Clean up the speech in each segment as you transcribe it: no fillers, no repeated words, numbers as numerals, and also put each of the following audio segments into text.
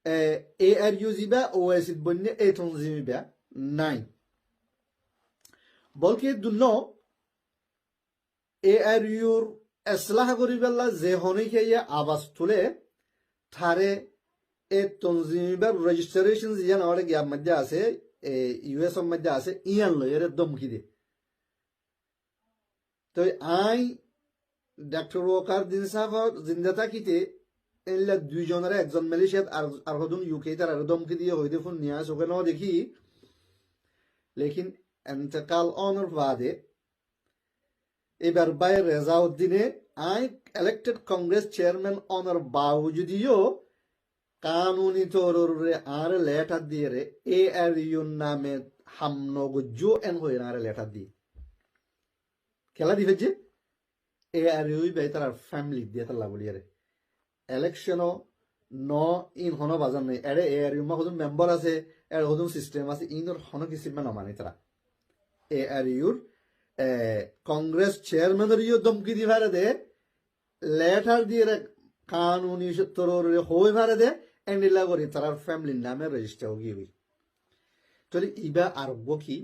ARU ziba OSID bonne eton ziba নাই বলকে দুনো ARUর এসলাহ করিবেলা যে হনিকে আবাস তুলে থারে এ তনজিমিবার রেজিস্ট্রেশন জিয়ান আরে গিয়া মধ্যে আছে ইউএস এর মধ্যে আছে ইয়ান লয় এর দমকি দে তো আই ডক্টর ওকার দিন সাফ জিন্দা থাকিতে এলা দুইজনের একজন মালয়েশিয়াত আর হদুন ইউকে তার আর দমকি দিয়ে হইতে ফোন নিয়ে আসে ওখানে দেখি লেকিন এন্তেকাল অনর বাদে এবার বাই রেজাউদ্দিনে আই ইলেক্টেড কংগ্রেস চেয়ারম্যান অনর বাউজুদিও কানুনি তররে আর লেটার দিয়ে রে ARU নামে হামনগজু এন হয়ে আর লেটার দিয়ে খেলা দিবে যে ARU বাই তার ফ্যামিলি দিয়ে তার লাগুলিয়ে রে ইলেকশনও ন ইন হন বাজার নেই এরে ARU মা হদুন মেম্বার আছে এর হদুন সিস্টেম আছে ইনর হন কিছু মানে নমানি তারা ARUর কংগ্রেস চেয়ারম্যানের ইয়ে দমকি দি ভারে দে লেটার দিয়ে কানুনি তররে হয়ে ভারে দে এন্ডিলা করি তার ফ্যামিলির নামে রেজিস্টার হয়ে তাহলে ইবা আরব কি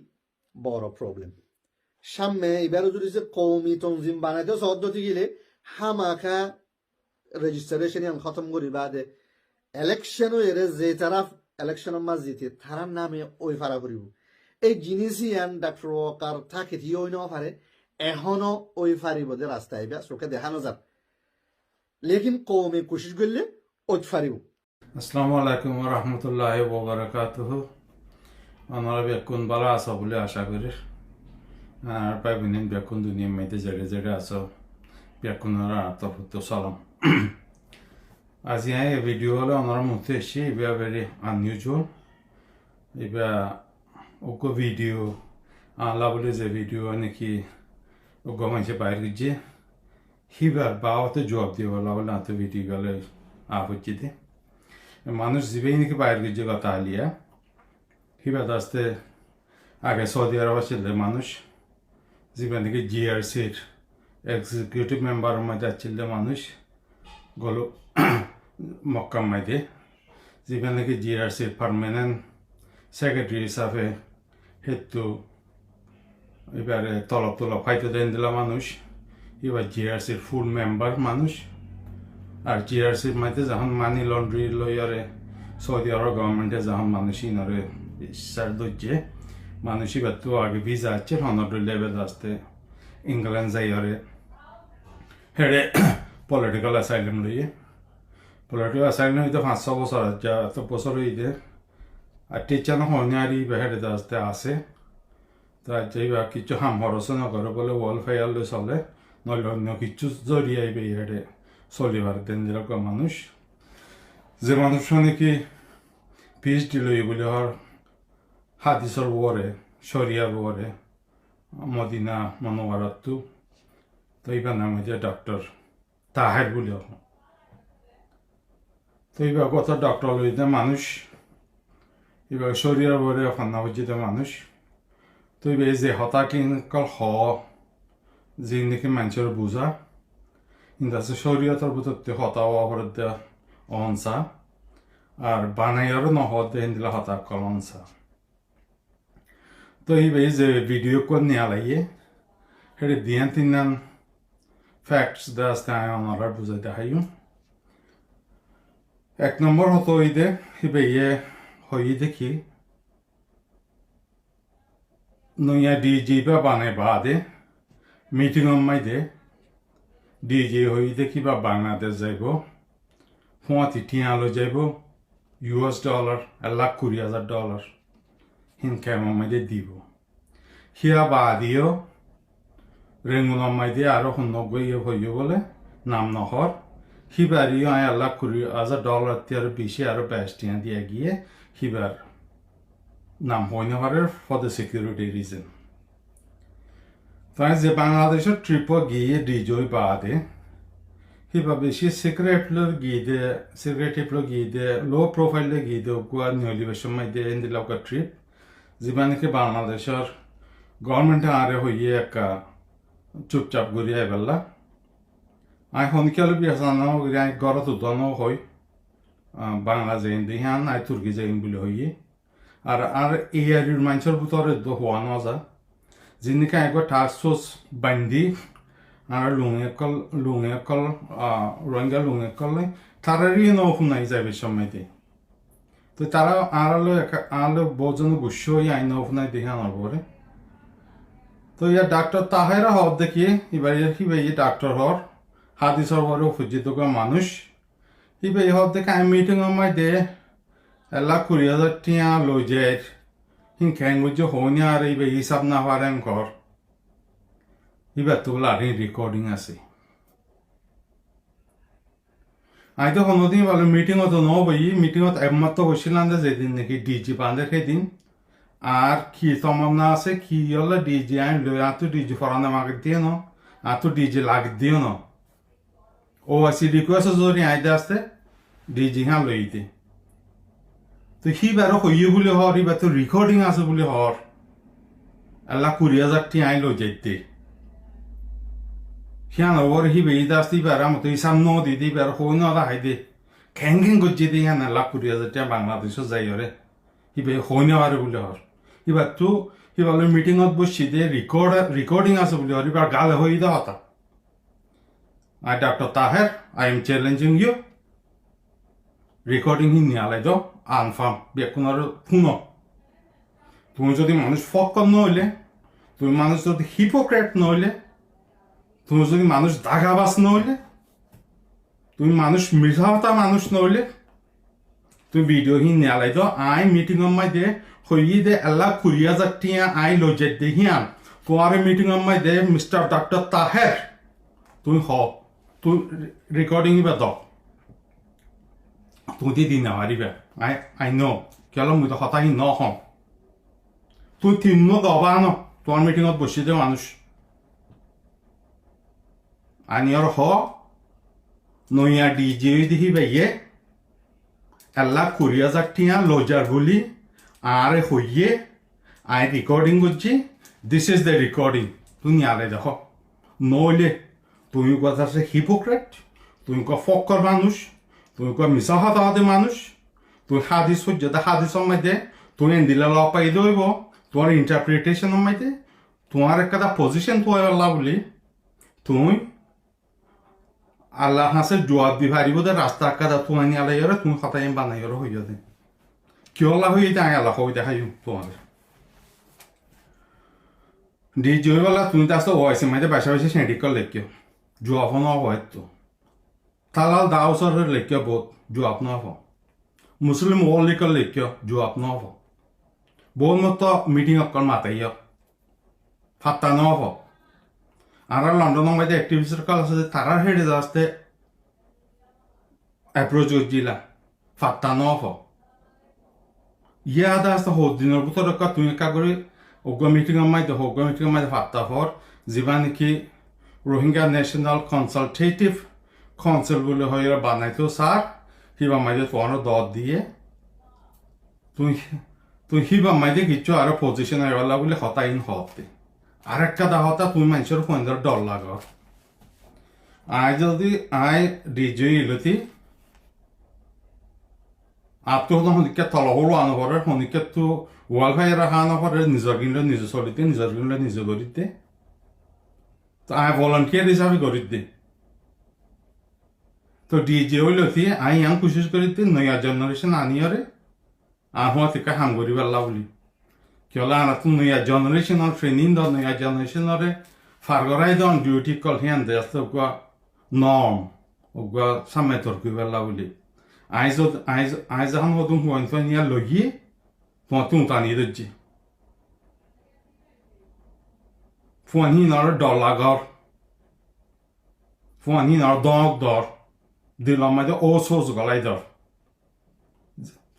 বড় প্রবলেম সামনে এবারও যদি কৌমি তনজিম বানাইতে পদ্ধতি গেলে হামাখা রেজিস্ট্রেশন খতম করি বাদে ইলেকশনও এর যে তারা ইলেকশনের মাঝ জিতে তার নামে ওই ফারা করিব এই জিনিসই আন ডাক্তার ওয়াকার থাকে ওই নেওয়া পারে এখনো ওই ফারিব যে রাস্তায় আইবা চোখে দেখানো যাক লেকিন কৌমি কোশিশ করলে ওই ফারিব আসসালামু আলাইকুম ওয়া রাহমাতুল্লাহি ওয়া বারাকাতুহু আপনারা বেকুন ভালো আছো বলে আশা করি আর পাইবেন বেকুন দুনিয়ার মধ্যে জায়গা জায়গা আছো বেকুনরা তো সালাম আজ এই ভিডিও হলো আমার মধ্যে এসে এটা ভেরি আনইউজুয়াল এটা ওকো ভিডিও আল্লাহ বলে যে ভিডিও নাকি ওগো মানুষে বাইরে গিয়ে হিবার বাওতে জবাব দিয়ে বলা বলে তো ভিডিও গেলে হচ্ছে মানুষ জীবেই নাকি বাইরে গিয়ে কথা আলিয়া হিবার আসতে আগে সৌদি আরব ছিল মানুষ জীবন নাকি GRCর এক্সিকিউটিভ মেম্বারের মধ্যে যাচ্ছিল মানুষ গলো মক্কা মধ্যে জীবন নাকি GRCর পার্মানেন্ট সেক্রেটারি হিসাবে হেতু এবারে তলব ফাইতে দেন দিলা মানুষ এবার GRCর ফুল মেম্বার মানুষ আর GRCর মধ্যে যখন মানি লন্ড্রি লয়ারে সৌদি আরব গভর্নমেন্টে যখন মানুষ ইনরে সার দচ্ছে মানুষ এবার তো আগে ভিসা আছে হনর লেভেল আসতে ইংল্যান্ড যাইরে হেরে পলিটিক্যাল অ্যাসাইলাম লইয়ে পলিটিক্যাল অ্যাসাইলাম হইতে 5-6 বছর যা এত বছর হইতে আর টিচার হনারি বেহেরে আসতে আসে তাই যাইবা কিছু হাম হরসনা করে বলে ওয়াল ফাইয়ালে চলে নইলে অন্য কিছু জড়িয়ে বেহেরে চলিবার দেন যেরকম মানুষ যে মানুষ নাকি PhD লই বলে হর হাদিসর ওরে শরিয়ার ওরে মদিনা মনোয়ারাতু তো এইবার নাম হচ্ছে ডক্টর তাহের বলে তো এইবার কত ডক্টর লইতে মানুষ এবার শরীর বরে ফান্না হচ্ছে মানুষ তো এবার যে হতাকিনকল যে নাকি মানুষের বুঝা কিন্তু আছে শরীয়তের ভিতরতে হতা অপরাধ অহংসা আর বানাইয়ারও নহদ দেন দিলে হতাকল অহংসা তো এই যে ভিডিও করে নিয়ে লাগিয়ে সেটা দিয়ে তিন ফ্যাক্টস দেওয়া আমরা বুঝাই দেখাইও 1 নম্বর হতো ওই দে ইয়ে হই দেখি নইয়া ডিজি বা বানে বাদে মিটিং মাইদে ডিজি হই দেখি বা বাংলাদেশ যাইব 35 আলো যাইব US ডলার $1,20,000 হিনকাম মাইদে দিব হিয়া বাদিও রেঙ্গুন মাইদে আরো 90 হইব বলে নাম নহর হিবারিও $1,20,000 তিয়ার বেশি আরো 22 দিয়ে গিয়ে হিবার নাম হইনে পারে ফর দ্য সিকিউরিটি রিজন তাই যে বাংলাদেশের ট্রিপ গিয়ে ডিজই বাদে হিবা বেশি সিক্রেটিভ গিয়ে লো প্রোফাইল গিয়ে গোয়া নিয়লিবেশন মাইদে ইন্দিলাকা ট্রিপ যেবা নাকি বাংলাদেশের গভর্নমেন্টে আরে হইয়ে একা চুপচাপ ঘুরিয়ে বেলা আই হনকিয়াল বিয়াসানো ঘরত উদানো হয় বাংলা যাইন দিহান আই তুর্কি যাইন বলে হইয়ে আর আর ARUর মানুষের ভিতরে তো হওয়া না যা যিনিকে একবার টাস্ক ফোর্স বান্ধি আর লুঙে কল রোহিঙ্গা লুঙে কল তারারই নৌফুনাই যাবে সময়তে তো তারা আলো বোঝানো গুস্য হয়ে আইন নৌফুনাই দেখে আনার পরে তো ইয়ার ডাক্তার তাহেরা হওয়ার দেখিয়ে এবার এই ডাক্তার হওয়ার হাদিসর পরে উপস্থিত মানুষ এবার এই হওয়ার দেখে আমি মিটিং আমায় দে এলা 20,000 টিয়া লই যায় হিংখ্যাং বুঝে হইনি আর এবার হিসাব না হওয়ার ঘর এবার তো লারিং রেকর্ডিং আছে আমি তো কোনোদিন বলো মিটিংত নবই মিটিংত একমাত্র হয়েছিলাম যেদিন নাকি ডিজি পান্ডে সেদিন আর কি তমন্না আছে কি হলে ডিজি আইন লই আর তো ডিজি ফরানো মাগে দিয়ে ন আর তো ডিজি লাগ দিও ন ও আসি রিকোয়েস্ট যদি আইতে আসতে ডিজি হ্যাঁ লইতে তো সি বারো হইয়ে বলে হর এবার তো রেকর্ডিং আছে বলে হর আল্লাহ 20,000 টি আইন লই যাইতে সিয়ান ওর হি বেইতে আসতে পারে মতো হিসাব ন দিতে পারে হই না হাইদে খ্যাং খ্যাং করছে দিয়ে হ্যাঁ আল্লাহ 20,000 টি বাংলাদেশত যাই হরে হি বে হই না পারে বলে হর এবার তো সি বলে মিটিংত বসছি দে রেকর্ডিং আছে বলে হর এবার গালে হই দা হতা I, Dr. Tahar, I am challenging you. Recording হি নিয়ালাই দাও আনফার্ম বেকুনার শুনো তুমি যদি মানুষ ফক্কর নইলে তুমি মানুষ যদি হিপোক্রেট নইলে তুমি যদি মানুষ দাগাবাজ নইলে তুমি মানুষ মিঠাওতা মানুষ নইলে তুমি ভিডিও হি নিয়ালাই দাও আই মিটিং মাই দে হইয়ে দে আল্লাহ 20,000 টিয়া আই লজেট দে হিয়ান তোমার মিটিং মাই দে মিস্টার ডক্টর তাহের তুমি হ তুই রেকর্ডিং বা দাও তুই দি দিন নামারিবা আই নো কেন মুই তো হতাই ন হম তুই তিন দবা ন তোমার মিটিংত বসি দে মানুষ আনিয়র হ নইয়া ডিজি দেখি বাইয়ে আল্লাহ 20,000 টিয়া লজার বলি আর হইয়ে আই রেকর্ডিং করছি দিস ইজ দ্য রেকর্ডিং তুই নিয়ালে দেখো নইলে তুমি কথা আছে হিপোক্রেট তুমি ক ফক্কর মানুষ তুমি ক মিছা হতাহতে মানুষ তুই হাদিস হজ্জতে হাদিস মাইতে তুই এন্দিলা ল পাই দইব তোমার ইন্টারপ্রিটেশন মাইতে তোমার একটা পজিশন তুই আল্লাহ বলি তুমি আল্লাহ হাসে জবাব দি পারিব দে রাস্তা কাদা তুই আনি আলাইরে তুমি হতাই বানাইরে হই যাবে কি আল্লাহ হই যায় আল্লাহ হই দেখাই তোমার ডিজি বলা তুমি তো আসলে ওয়াইসে মাইতে বাসা বাসা সেন্ডিকল লেখিও জবাব না হয়তো তালাল দাওসর লেখিও বহুত জবাব না হব মুসলিম ও লিখল লেখিও জবাব না হব বহুত মতো মিটিং অকল মাতাইও ফাত্তা না হব আর লন্ডন মাইতে অ্যাক্টিভিস্টের কাল আছে তারা হেডে আসতে অ্যাপ্রোচ করছিলা ফাত্তা না হব ইয়ে আদা আসতে হোক দিনের ভিতর তুমি একা করে অজ্ঞ মিটিং মাইতে ফাত্তা হর যা নাকি রোহিঙ্গা ন্যাশনাল কনসালটেটিভ কাউন্সিল বলে হয়ে বানাইতো স্যার হিবা মাইদে তোমার দর দিয়ে তুই হিবা মাইদে কিছু আরো পজিশন আইলা বলে হতাইন হতে আর একটা দা হতা তুমি মানুষের ফোনের ডর লাগ আই যদি আই ডিজি ইলতি আত্ম হনিকে তলহলো আনবরের হনিকে তো ওয়াল ভাই রাখা আনবরের নিজের গিনলে নিজে চলিতে নিজের গিনলে নিজে করিতে তো আই ভলান্টিয়ার হিসাবে করি দে তো ডিজে হইলতি আই ইয়াং কোশিশ করিতে নয়া জেনারেশন আনিয়রে আহুয়া থেকে হাম করি পারলা বলি কিয়লা আনা তো নয়া জেনারেশনের ট্রেনিং দ নয়া জেনারেশনরে ফারগরাই দন ডিউটি কল হিয়ান দে আস্তে ওগুয়া নর্ম ওগুয়া সামনে তর্কি পারলা বলি আই যখন হতুম হুয়ান ফাইনিয়া লগিয়ে তোমার তুমি টানিয়ে দিচ্ছি ফুয়ান হি নর ডলাগর ফুয়ান হি নর দগ দর দিলাম মাঝে ও সোজ গলাই দর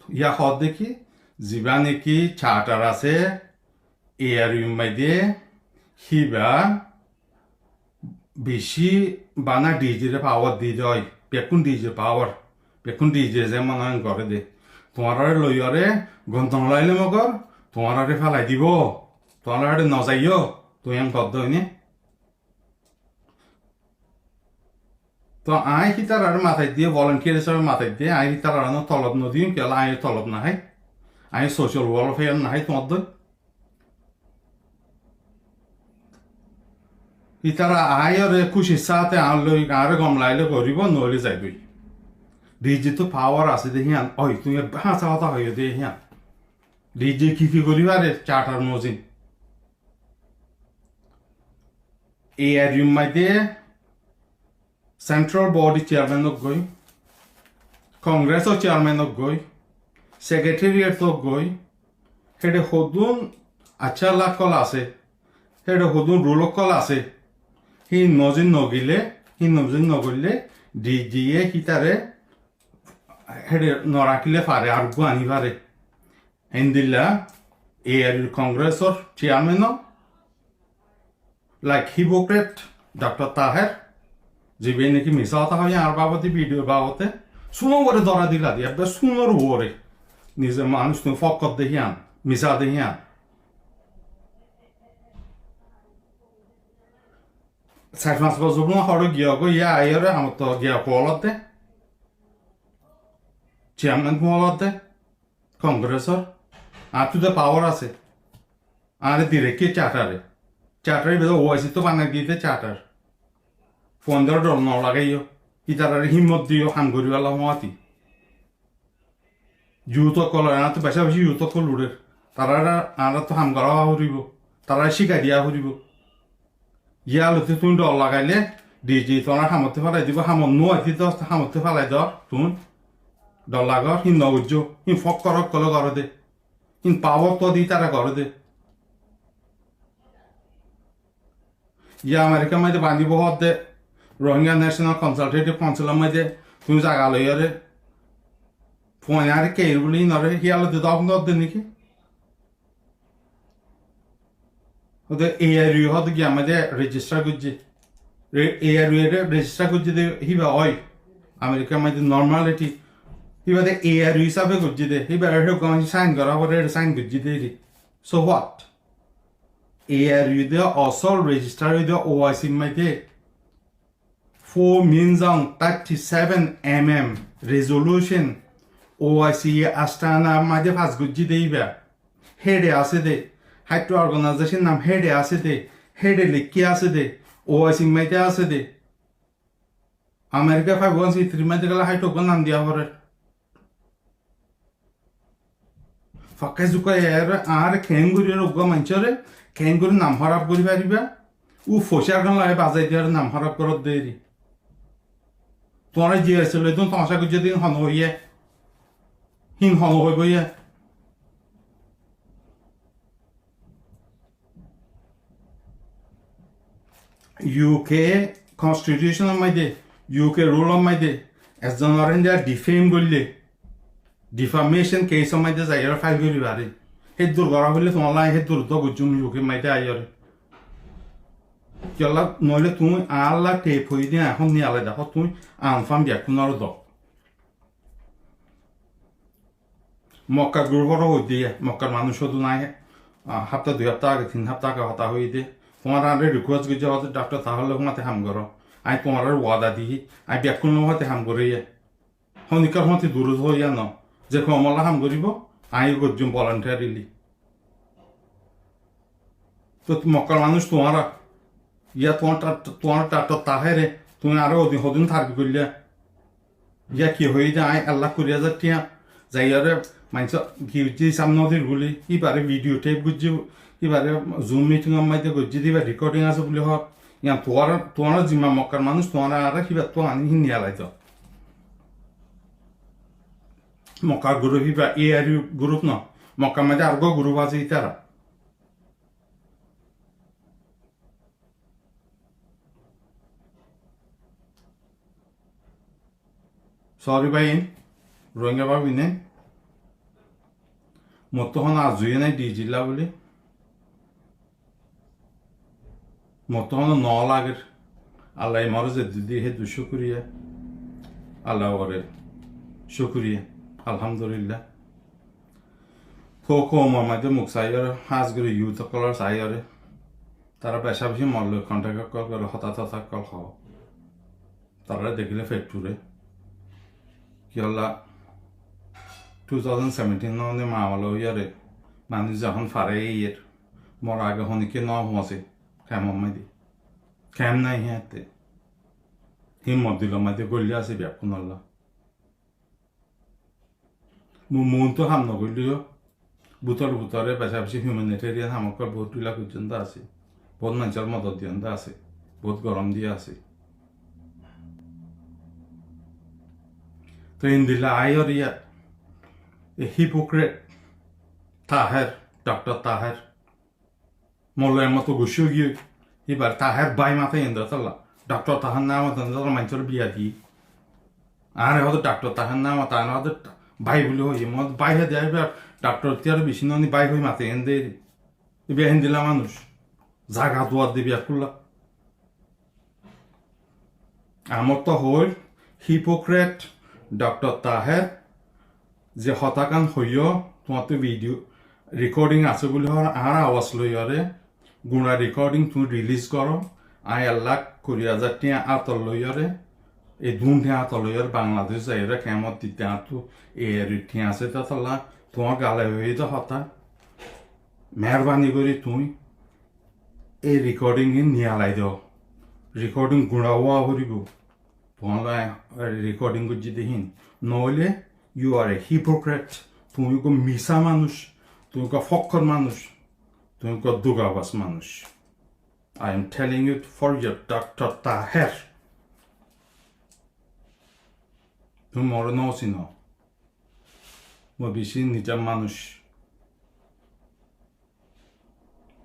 ইয়া হদ দেখি যিবা নাকি চার্টার আছে ARU মাইদে হিবা বেশি বানা ডিজিরে পাওয়ার দি যায় বেকুন ডিজে পাওয়ার বেকুন ডিজে যে মনে করে দে তোমার লইয়ারে গন্তন লাইলে মগর তোমার ফেলাই দিব তোমার নজাইও তুই এম কদ্দ হইনি তো তো আই হিতার আর মাথায় দিয়ে ভলেন্টিয়ার হিসাবে মাথায় দিয়ে আই হিতার আর তলব নদী কেলা আই তলব না হয় আই সোশ্যাল ওয়েলফেয়ার না হয় তোমার ইতারা আয়রে খুশি সাথে আনলই আর গমলাইলে করিব নইলে যাইবই ডিজি তো পাওয়ার আছে দেখিয়ান ওই তুমি হাসা কথা হইও দেখিয়ান ডিজি কি করিবারে চার্টার মজিন ARU মাইতে সেন্ট্রাল বডি চেয়ারম্যান গই কংগ্রেস চেয়ারম্যান গই সেক্রেটারিয়েট গই হেডে হদুন আচ্ছা লাখ কল আছে হেডে হদুন রুল কল আছে হি নজিন নগিলে ডিজিয়ে হিতারে হেডে নরাকিলে পারে আর গু আনি পারে এন্দিল্লা ARU কংগ্রেসর chairman like hypocrite doctor Taher যে নাকি মিশা কথা হয় আর বাবতে ভিডিও বাবতে শুনো করে ধরা দিলা দিয়ে একবার শুনোর ওরে নিজে মানুষ তুমি ফকর দেখিয়ান মিশা দেখিয়ান চার পাঁচ বছর হড় গিয়া গো ইয়া আইরে আমার তো গিয়া কোয়ালতে চেয়ারম্যান কোয়ালতে কংগ্রেসর আর তুই পাওয়ার আছে আরে দিরে কে চার্টারে বেদা ওয়াইসি তো বানাই দিতে চার্টার $15 ন লাগাইও ইতারারে হিম্মত দিও হাম করিবালা হওয়াতি যুত কল এনা তো বেশা বেশি যুত কল উড়ের তারা আরা তো হাম করা হরিব তারা শিখাই দিয়া হরিব ইয়ালতে তুমি ডর লাগাইলে ডিজি তোমার হামতে ফেলাই দিব হামত নোয়াতি তো হামতে ফেলাই দর তুমি ডর লাগর হিন নগুজ হিন ফক করক কল করে দে হিন পাওয়ার তো দি তারা করে দে ইয়া আমেরিকা মাঝে বাঁধিব হতে রোহিঙ্গা ন্যাশনাল কনসালটেটিভ কাউন্সিলের মাঝে তুমি জায়গা লইয়ারে ফোন আর কে বলি নরে হিয়ালে দাম দে নাকি ওদের ARU হতে গিয়ে আমাদের রেজিস্টার করছে ARU এর রেজিস্টার করছে হিবা হয় আমেরিকার মাঝে নর্মালিটি হিবা ARU হিসাবে করছে দে হিবা সাইন করা পরে সাইন করছে দে so what ARU de also register the OIC maite 4 minzang 37 resolution OIC Astana maite fas gujji deiba hede ase de hydro organization nam hede ase de hede likki ase de OIC maite ase de America 513 maite gala hydro gonam dia hore Fakazuka er ar kenguri rogga manchore কেঙ্গুরি নাম খারাপ করি পারিবা ও ফসিয়ার গান লাগে বাজাই দিয়ার নাম খারাপ করত দেরি তোমার যে আসছিল তুমি তোমাশা করছে দিন হন হইয়ে হিং হন হইব ইয়ে UK কনস্টিটিউশনের মধ্যে UK রুলের মধ্যে একজন অরেঞ্জার ডিফেম করলে ডিফামেশন কেসের মধ্যে যাইয়ার ফাইল করি পারে সেই দুর্গরা হলে তোমার লাই সেই দূর তো গুজুম ইউকে মাইতে আইয়ারে কেলা নইলে তুমি আল্লাহ টেপ হয়ে দিয়ে এখন নিয়ে আলাই দেখো তুমি আনফাম ব্যাকুনার দ মক্কা গ্রুপরও হয়ে দিয়ে মক্কার মানুষ শুধু নাই সপ্তাহ 2 সপ্তাহ আগে 3 সপ্তাহ আগে হতা হয়ে দিয়ে তোমার আরে রিকোয়েস্ট করছে হয়তো ডাক্তার তাহলে মাতে হাম করো আই তোমার ওয়াদা দিই আই ব্যাকুন হতে হাম করে শনিকার মতে দূর হইয়া ন যে কমলা হাম করিব আই গজুম ভলান্টিয়ারিলি তো মক্কার মানুষ তোমার ইয়া তোমার টাটা তাহেরে তুমি আরো হদিন থাকবি করলে ইয়া কি হয়ে যায় আই আল্লাহ করিয়া যাচ্ছিয়া যাইয়ারে মানুষ গিয়ে সামনে দিন বলি ইবারে ভিডিও টেপ গুজি ইবারে জুম মিটিং মাইতে গুজি দিবা রেকর্ডিং আছে বলে হক ইয়া তোমার জিম্মা মক্কার মানুষ তোমার আর কিবা তো আনি হিন্দি আলাইতো মক্কা গ্রুপ হিবা ARU গ্রুপ ন মক্কার মধ্যে আর গ্রুপ আছে ইতারা সরি ভাই রোহিঙ্গা ভাবি নে মতো হন আজুয়ে নাই ডি জিল্লা বলে মতো হন ন লাগের আল্লাহ মরে যে দিদি হে দুশুক্রিয়া আল্লাহ ওরে শুক্রিয়া আলহামদুলিল্লাহ খো মামাদের মুখ চাইয়ার হাজ করে ইউথ কলার চাইয়ারে তারা বেশা বেশি মরল কন্ট্রাক্ট কল করে হতাহত কল খাও তারা দেখিলে ফেটুরে কি হল্লা 2017 ননে মাওয়ালো ইয়ারে মানুষ যখন ফারে ইয়ের মোর আগে হনিকে ন হসে কেমন মাইদি কেম নাই হাতে হিম্মত দিল মাইদি গলি আছে ব্যাকুন আল্লাহ মন তো হাম নগলিও বুতরে পাশাপাশি হিউম্যানিটেরিয়ান হামকর বহুত বিলাক পর্যন্ত আছে বহুত মানুষের মদত দিয়ন্ত আছে বহুত গরম দিয়ে আছে তো ইন্দিলা আয়র ইয়া এ হিপোক্রেট তাহার ডক্টর তাহার মলয়ের মতো গুছিয়ে গিয়ে এবার তাহার বাই মাথায় ইন্দ্র তাল্লা ডক্টর তাহার নাম মানুষের বিয়া দিয়ে আর হয়তো ডক্টর তাহার নাম তার হয়তো ভাই বলে হই মত বাইরে দেয় ডাক্তার তিয়ার বেশি ননি বাই হই মাতে এনে এবার হিন্দিলা মানুষ জাগা দোয়ার দিবি খুললা আমার তো হল হিপোক্রেট ডক্টর তাহের যে হতাকান হইয় তোমার তো ভিডিও রেকর্ডিং আছে বলে আর আওয়াজ লইয়ারে গুণা রেকর্ডিং তুমি রিলিজ করো আই আল্লাহ 20,000 টিয়া আতর লইয়ারে এই দুন টিয়া আতর লইয়ার বাংলাদেশ যাইরা কেমন দিতে আতো এর টিয়া আছে তাতলা তোমার গালে হয়ে তো হতা মেহরবানি করে তুমি এই রেকর্ডিং নিয়ে আলাই দাও রেকর্ডিং গুণা হওয়া হরিব তোমার রেকর্ডিং করছি দেখিন নহলে ইউ আর এ হিপোক্রেট তুমি কো মিশা মানুষ তুমি কো ফক্কর মানুষ তুমি কো দুগাবাস মানুষ I am telling you for your doctor Taher তুমি মরে নছি ন মো বেশি নিজের মানুষ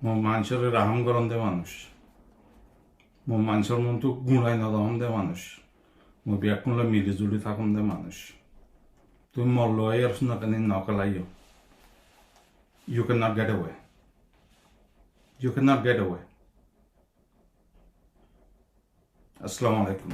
মো মানুষের রাহম গরম দে মানুষ মো মানুষের মন তো গুণাই নদম দে মানুষ মো ব্যাকুল মিলি জুলি থাকুন দে মানুষ তুমি মরলো আর শুনা কেন নকলাইও you cannot get away. You cannot get away. Assalamu alaikum.